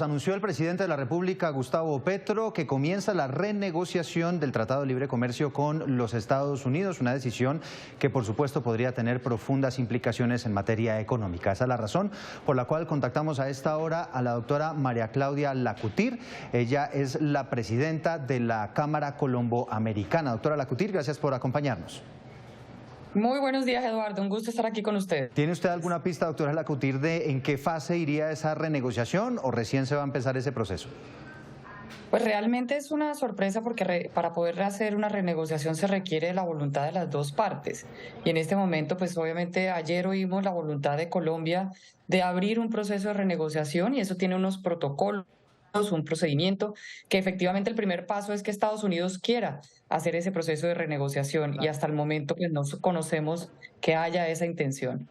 Anunció el presidente de la República, Gustavo Petro, que comienza la renegociación del Tratado de Libre Comercio con los Estados Unidos, una decisión que por supuesto podría tener profundas implicaciones en materia económica. Esa es la razón por la cual contactamos a esta hora a la doctora María Claudia Lacutir. Ella es la presidenta de la Cámara Colombo-Americana. Doctora Lacutir, gracias por acompañarnos. Muy buenos días, Eduardo. Un gusto estar aquí con usted. ¿Tiene usted alguna pista, doctora Lacutir, de en qué fase iría esa renegociación o recién se va a empezar ese proceso? Pues realmente es una sorpresa porque para poder hacer una renegociación se requiere de la voluntad de las dos partes. Y en este momento, pues obviamente ayer oímos la voluntad de Colombia de abrir un proceso de renegociación y eso tiene unos protocolos, un procedimiento, que efectivamente el primer paso es que Estados Unidos quiera hacer ese proceso de renegociación y hasta el momento pues no conocemos que haya esa intención.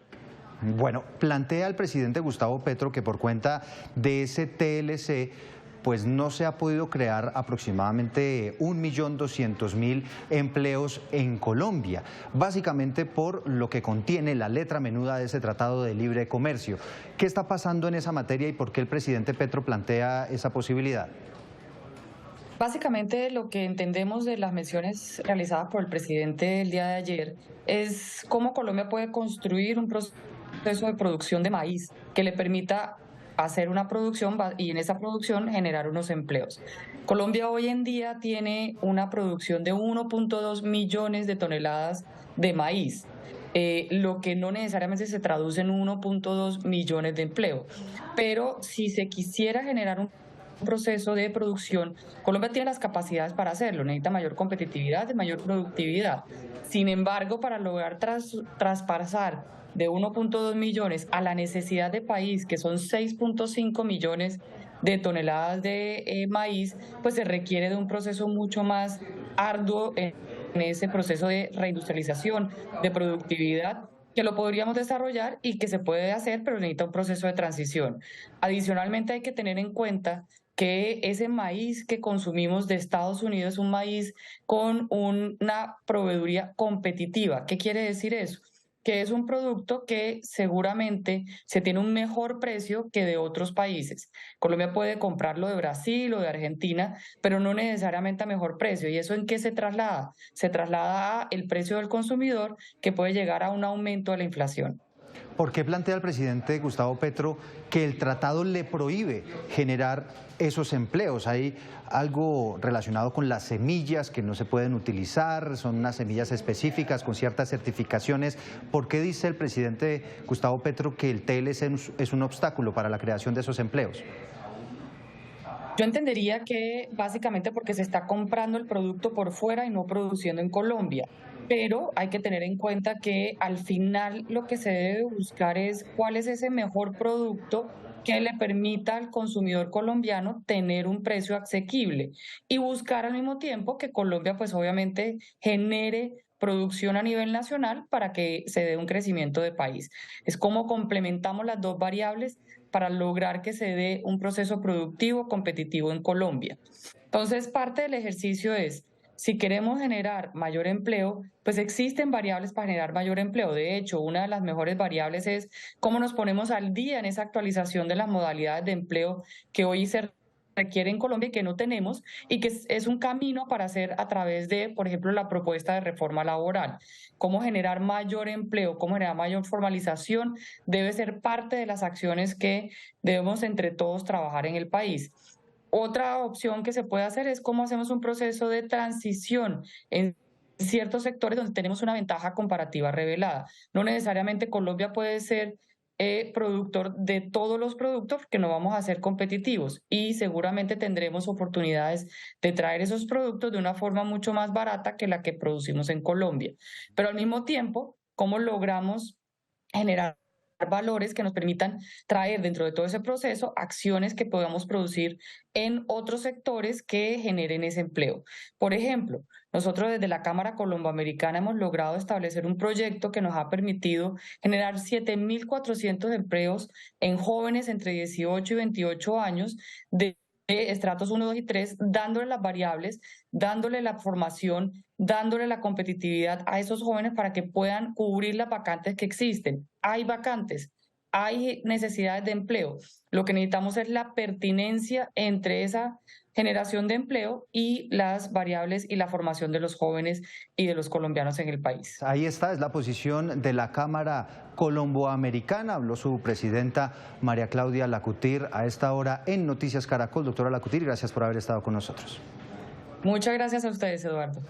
Bueno, plantea el presidente Gustavo Petro que por cuenta de ese TLC pues no se ha podido crear aproximadamente 1.200.000 empleos en Colombia, básicamente por lo que contiene la letra menuda de ese Tratado de Libre Comercio. ¿Qué está pasando en esa materia y por qué el presidente Petro plantea esa posibilidad? Básicamente lo que entendemos de las menciones realizadas por el presidente el día de ayer es cómo Colombia puede construir un proceso de producción de maíz que le permita hacer una producción y en esa producción generar unos empleos. Colombia hoy en día tiene una producción de 1.2 millones de toneladas de maíz. Lo que no necesariamente se traduce en 1.2 millones de empleo. Pero si se quisiera generar un proceso de producción, Colombia tiene las capacidades para hacerlo, necesita mayor competitividad, mayor productividad. Sin embargo, para lograr traspasar de 1.2 millones a la necesidad de país, que son 6.5 millones de toneladas de maíz, pues se requiere de un proceso mucho más arduo en ese proceso de reindustrialización, de productividad, que lo podríamos desarrollar y que se puede hacer, pero necesita un proceso de transición. Adicionalmente, hay que tener en cuenta que ese maíz que consumimos de Estados Unidos es un maíz con una proveeduría competitiva. ¿Qué quiere decir eso? Que es un producto que seguramente se tiene un mejor precio que de otros países. Colombia puede comprarlo de Brasil o de Argentina, pero no necesariamente a mejor precio. ¿Y eso en qué se traslada? Se traslada a el precio del consumidor, que puede llegar a un aumento de la inflación. ¿Por qué plantea el presidente Gustavo Petro que el tratado le prohíbe generar esos empleos? Hay algo relacionado con las semillas que no se pueden utilizar, son unas semillas específicas con ciertas certificaciones. ¿Por qué dice el presidente Gustavo Petro que el TLC es un obstáculo para la creación de esos empleos? Yo entendería que básicamente porque se está comprando el producto por fuera y no produciendo en Colombia. Pero hay que tener en cuenta que al final lo que se debe buscar es cuál es ese mejor producto que le permita al consumidor colombiano tener un precio asequible y buscar al mismo tiempo que Colombia pues obviamente genere producción a nivel nacional para que se dé un crecimiento de país. Es como complementamos las dos variables para lograr que se dé un proceso productivo competitivo en Colombia. Entonces, parte del ejercicio es, si queremos generar mayor empleo, pues existen variables para generar mayor empleo. De hecho, una de las mejores variables es cómo nos ponemos al día en esa actualización de las modalidades de empleo que hoy se requiere en Colombia y que no tenemos, y que es un camino para hacer a través de, por ejemplo, la propuesta de reforma laboral. Cómo generar mayor empleo, cómo generar mayor formalización, debe ser parte de las acciones que debemos entre todos trabajar en el país. Otra opción que se puede hacer es cómo hacemos un proceso de transición en ciertos sectores donde tenemos una ventaja comparativa revelada. No necesariamente Colombia puede ser productor de todos los productos, que no vamos a ser competitivos y seguramente tendremos oportunidades de traer esos productos de una forma mucho más barata que la que producimos en Colombia. Pero al mismo tiempo, ¿cómo logramos generar valores que nos permitan traer dentro de todo ese proceso acciones que podamos producir en otros sectores que generen ese empleo? Por ejemplo, nosotros desde la Cámara Colomboamericana hemos logrado establecer un proyecto que nos ha permitido generar 7.400 empleos en jóvenes entre 18 y 28 años de estratos 1, 2 y 3, dándole las variables, dándole la formación, dándole la competitividad a esos jóvenes para que puedan cubrir las vacantes que existen. Hay vacantes, hay necesidades de empleo. Lo que necesitamos es la pertinencia entre esa generación de empleo y las variables y la formación de los jóvenes y de los colombianos en el país. Ahí está, es la posición de la Cámara Colomboamericana. Habló su presidenta María Claudia Lacutir a esta hora en Noticias Caracol. Doctora Lacutir, gracias por haber estado con nosotros. Muchas gracias a ustedes, Eduardo.